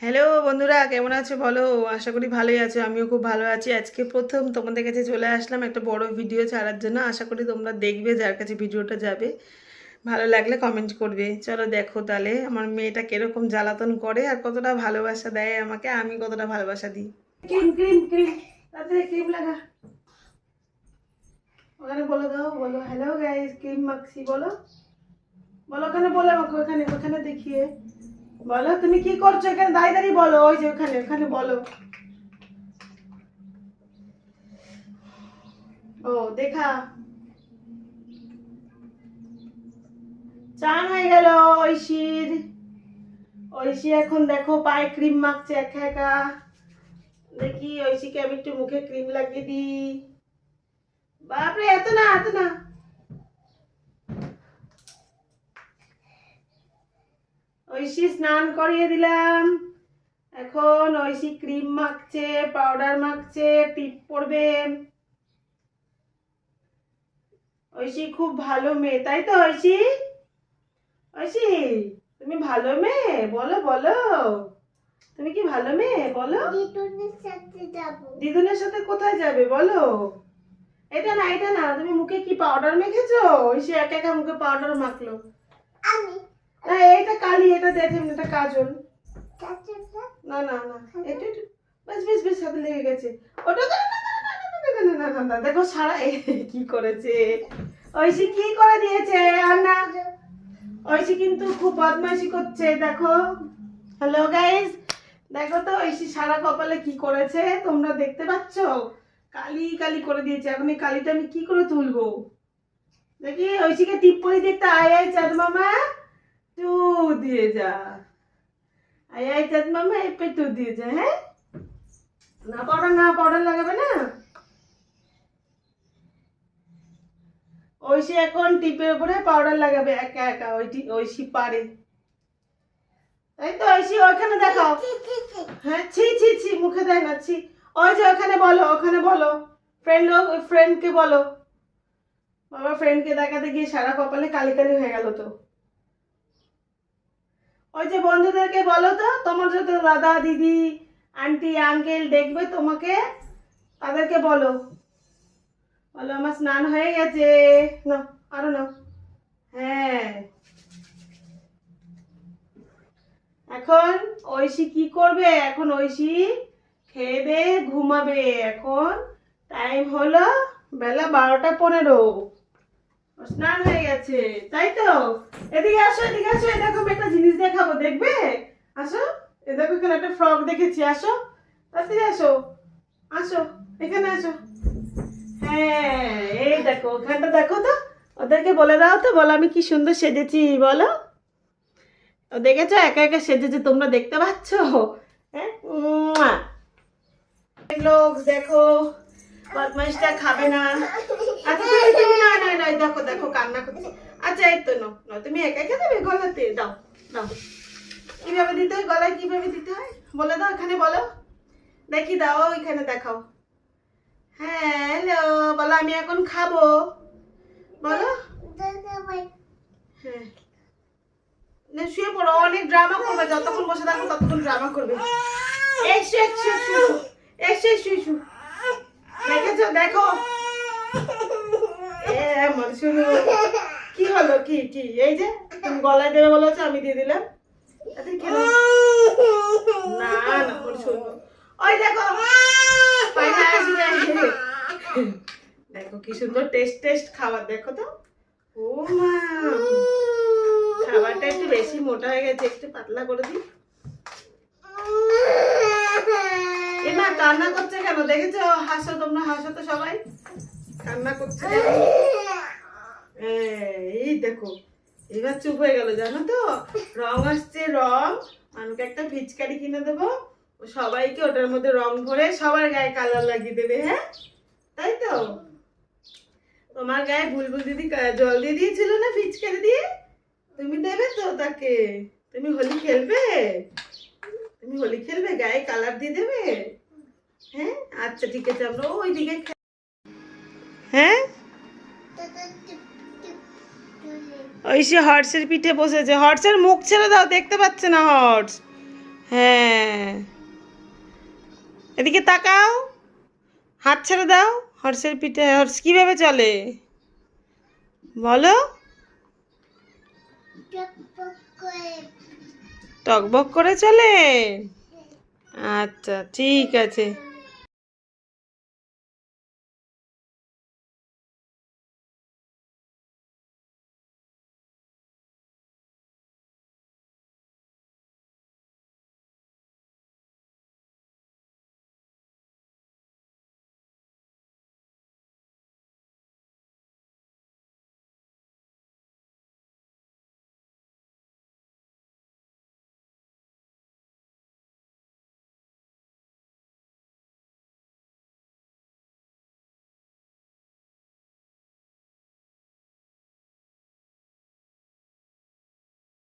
Hello বন্ধুরা, কেমন আছো বলো? আশা করি ভালোই আছো। আমিও খুব ভালো আছি। আজকে প্রথম তোমাদের কাছে চলে আসলাম একটা বড় ভিডিও ছাড়ার জন্য। আশা করি তোমরা দেখবে, যার কাছে ভিডিওটা যাবে। ভালো লাগলে কমেন্ট করবে। চলো দেখো তাহলে আমার মেয়েটা কিরকম জ্বালাতন করে আর কতটা ভালোবাসা দেয় আমাকে, আমি কতটা ভালোবাসা দিই। ক্রিম ক্রিম ক্রিম, তাড়াতাড়ি ক্রিম লাগা। ওখানে বলে দাও, বলো হ্যালো গাইস, ক্রিম মাখছি বলো। বলো ওখানে, বলে আমাকে ওখানে ওখানে দেখিয়ে বলো তুমি কি করছো এখানে দাঁড়িয়ে দাঁড়িয়ে বলো। ওই যে ওখানে ওখানে বলো। ও দেখা, চান হয়ে গেল ঐশীর। ঐশী এখন দেখো পায়ে ক্রিম মাখছে একা একা। দেখি ঐশীকে আমি একটু মুখে ক্রিম লাগিয়ে দিই। বাপরে, এত না এত না। ঐশী স্নান করিয়ে দিলাম। এখন ঐশী ক্রিম মাখছে, পাউডার মাখছে, টিপ পরবে। ঐশী খুব ভালো মেয়ে, তাই তো ঐশী? ঐশী, তুমি ভালো মেয়ে বলো বলো। তুমি কি ভালো মেয়ে বলো? দিদুনের সাথে যাব। দিদুনের সাথে কোথায় যাবে বলো? এটা না এটা না, তুমি মুখে কি পাউডার মেখেছো? ঐশী একা একা মুখে পাউডার মাখলো। আমি না, এটা কালি, এটা দেখেন, এটা কাজল। না না না, এটা একটু বেশ বেশ বেশ সাথে লেগে গেছে। ওটা না না না না না না না না না না, দেখো সারা কি করেছে। ঐশী কি করে দিয়েছে। আর না, ঐশী কিন্তু খুব বদমাইশি করছে দেখো। হ্যালো গাইস, দেখো তো ঐশী সারা কপালে কি করেছে, তোমরা দেখতে পাচ্ছ? কালি কালি করে দিয়েছে। এখন এই কালিটা আমি কি করে তুলবো? দেখি ঐশীকে টিপ পরি দিয়ে একটা আয় আয় চাঁদ মামা টু দিয়ে যা। আয় আয় চাঁদ মামা এপে টু দিয়ে যা। হ্যাঁ না, পাউডার না, পাউডার লাগাবে না। ঐশী এখন টিপের উপরে পাউডার লাগাবে একা একা। ঐশী পারে, তাই তো ঐশী? ওখানে দেখাও। হ্যাঁ, ছি ছি ছি, মুখে দেয় না, ছি। ওই যে ওখানে বলো, ওখানে বলো। ফ্রেন্ডকে বলো। বাবা, ফ্রেন্ডকে দেখাতে গিয়ে সারা কপালে কালি কালি হয়ে গেল তো। ওই যে বন্ধুদেরকে বলো তো, তোমার যত দাদা দিদি আন্টি আঙ্কেল দেখবে তোমাকে, তাদেরকে বলো, বলো আমার স্নান হয়ে গেছে। না, আরো না। হ্যাঁ, এখন ঐশী কি করবে? এখন ঐশী খেয়ে দে ঘুমাবে। এখন টাইম হলো বেলা 12টা 15। স্নান হয়ে গেছে, তাই তো? এদিকে আসো, এদিকে আসো, এই দেখো একটা জিনিস দেখাবো, দেখবে? আসো, এ দেখো এখানে একটা ফ্রক দেখেছি। আসো তাড়াতাড়ি আসো, আসো এখানে আসো। হ্যাঁ, এই দেখো ওখানটা দেখো তো। ওদেরকে বলে দাও তো, বলো আমি কি সুন্দর সেজেছি বলো। ও দেখেছো একা একা সেজেছে, তোমরা দেখতে পাচ্ছ? হ্যাঁ, লোক দেখো, বদমাইশটা খাবে না। আচ্ছা তুমি না না না, দেখো দেখো কান্না করছে। আচ্ছা এই তো নো নো, তুমি একা একা দেবে গলাতে, দাও দাও। কিভাবে দিতে হয় গলায়, কিভাবে দিতে হয় বলে দাও, এখানে বলো দেখি, দাও এখানে দেখাও। হ্যাঁ হ্যালো, বলো আমি এখন খাবো বলো। হ্যাঁ, না শুয়ে পড়ো, অনেক ড্রামা করবে, যতক্ষণ বসে থাকো ততক্ষণ ড্রামা করবে। এসো এসো এসো এসো এসো এসো, দেখেছো দেখো। কি হলো, কি কি এই যে তুমি গলায় দেবে বলেছো, আমি দিয়ে দিলাম। না না, শুনবো। ওই দেখো, দেখো কি সুন্দর টেস্ট টেস্ট খাবার, দেখো তো। ও মা, খাবারটা একটু বেশি মোটা হয়ে গেছে, একটু পাতলা করে দিই। এ মা কান্না করছে কেন? দেখেছো? হাসো, তোমরা হাসো তো সবাই। কান্না করছে এই দেখো, এবার চুপ হয়ে গেল জানো তো। রং আসছে, রং। আমাকে একটা পিচকারি কিনে দেবো, সবাইকে ওটার মধ্যে রং ভরে সবার গায়ে কালার লাগিয়ে দেবে। হ্যাঁ, তাই তো? তোমার গায়ে বুলবুল দিদি জল দিয়ে দিয়েছিল না পিচকারি দিয়ে, তুমি দেবে তো তাকে। তুমি হোলি খেলবে, তুমি হোলি খেলবে, গায়ে কালার দিয়ে দেবে। হ্যাঁ আচ্ছা ঠিক আছে, আমরা ওই দিকে। হ্যাঁ, ঐশী হর্ষের পিঠে বসেছে। হর্ষের মুখ ছেড়ে দাও, দেখতে পাচ্ছে না হর্ষ। হ্যাঁ, এদিকে তাকাও, হাত ছেড়ে দাও। হর্ষের পিঠে হর্ষ কিভাবে চলে বলো? টকবক করে চলে। আচ্ছা ঠিক আছে।